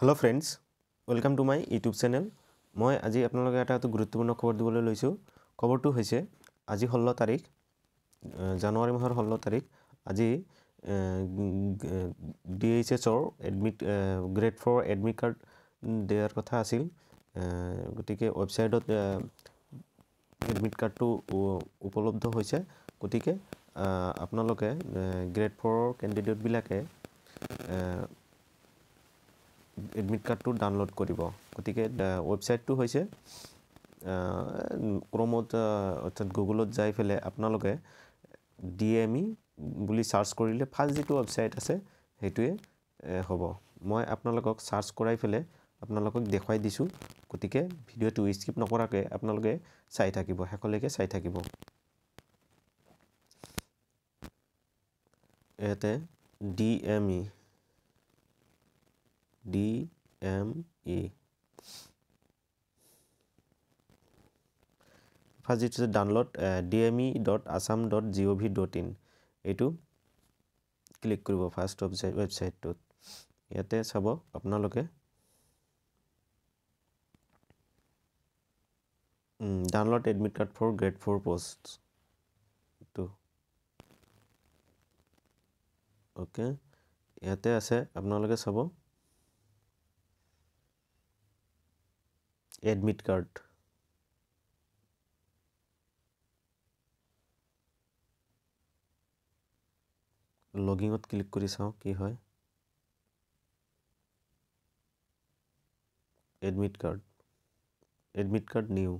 Hello friends, welcome to my YouTube channel. মই আজি আপোনালোকে এটা গুৰুত্বপূৰ্ণ খবৰ দিবলৈ লৈছো। খবৰটো হৈছে আজি 16 তাৰিখ জানুৱাৰী মাহৰ 16 তাৰিখ আজি DHS ৰ গ্ৰেড 4 এডমিট কাৰ্ড দিয়াৰ কথা আছিল। গতিকে ওয়েবসাইটত এডমিট কাৰ্ডটো উপলব্ধ হৈছে। গতিকে আপোনালোকে গ্ৰেড 4 ক্যান্ডিডেট বিলাকে এডমিট কাৰ্ডটো ডাউনলোড কৰিব। গতিকে ওয়েবসাইটটো হৈছে ক্ৰোমত অৰ্থাৎ গুগলত যাই ফেলে আপোনালোকে DME বুলি সাৰ্চ কৰিলে ফাৰ্স্ট যেটো ওয়েবসাইট আছে হেতুৱে হ'ব। মই আপোনালোকক সাৰ্চ কৰাই ফেলে আপোনালোকক দেখাই দিছো। গতিকে ভিডিওটো স্কিপ নকৰাকৈ আপোনালোকে চাই থাকিব, হেকলৈকে চাই থাকিব। এতে DME ফাৰ্স্ট যেটো ডাউনলোড dme.assam.gov.in এইটো ক্লিক কৰিব ফাৰ্স্ট ওয়েবসাইটটোত। ইয়াতে চাব আপোনালোকে download admit card for grade 4 post তো ওকে ইয়াতে আছে আপোনালোকে চাব এডমিট কাৰ্ড লগিংত ক্লিক কৰি চাও কি হয়। এডমিট কাৰ্ড নিউ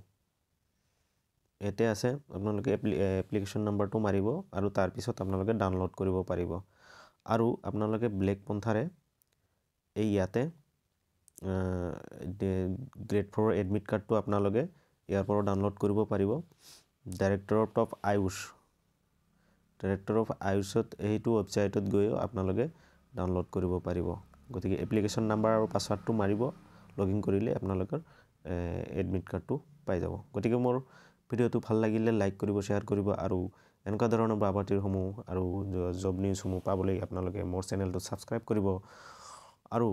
এতে আছে আপোনালোকে এপ্লিকেশন নাম্বাৰটো মাৰিব আৰু তাৰ পিছত আপোনালোকে ডাউনলোড কৰিব পাৰিব। আৰু আপোনালোকে ব্লেক পন্থাৰে এই ইয়াতে গ্ৰেড 4 এডমিট কাৰ্ডটো আপোনালোকে ইয়াৰ পৰা ডাউনলোড কৰিব পাৰিব। ডাইৰেক্টৰেট অফ আয়ুষত এইটো ওয়েবসাইটত গৈ আপোনালোকে ডাউনলোড কৰিব পাৰিব। গতিকে এপ্লিকেশন নাম্বাৰ আৰু পাসওয়াৰ্ডটো মাৰিব, লগইন কৰিলে আপোনালোকৰ এডমিট কাৰ্ডটো পাই যাব। গতিকে মোৰ ভিডিওটো ভাল লাগিলে লাইক কৰিব, শেয়াৰ কৰিব আৰু এনেকুৱা ধৰণৰ বাবাতিৰসমূহ আৰু জব নিউজসমূহ পাবলৈ আপোনালোকে মোৰ চেনেলটো সাবস্ক্ৰাইব কৰিব আৰু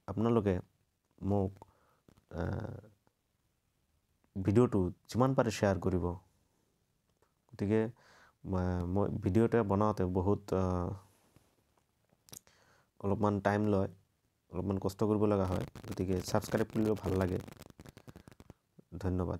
আপোনালোকে মোক ভিডিওটো যিমান পাৰে শেয়াৰ কৰিব। গতিকে মই ভিডিওটা বনাওতে বহুত অলপমান টাইম লয়, অলপমান কষ্ট কৰিব লগা হয়। গতিকে সাবস্ক্ৰাইব কৰিলে ভাল লাগে। ধন্যবাদ।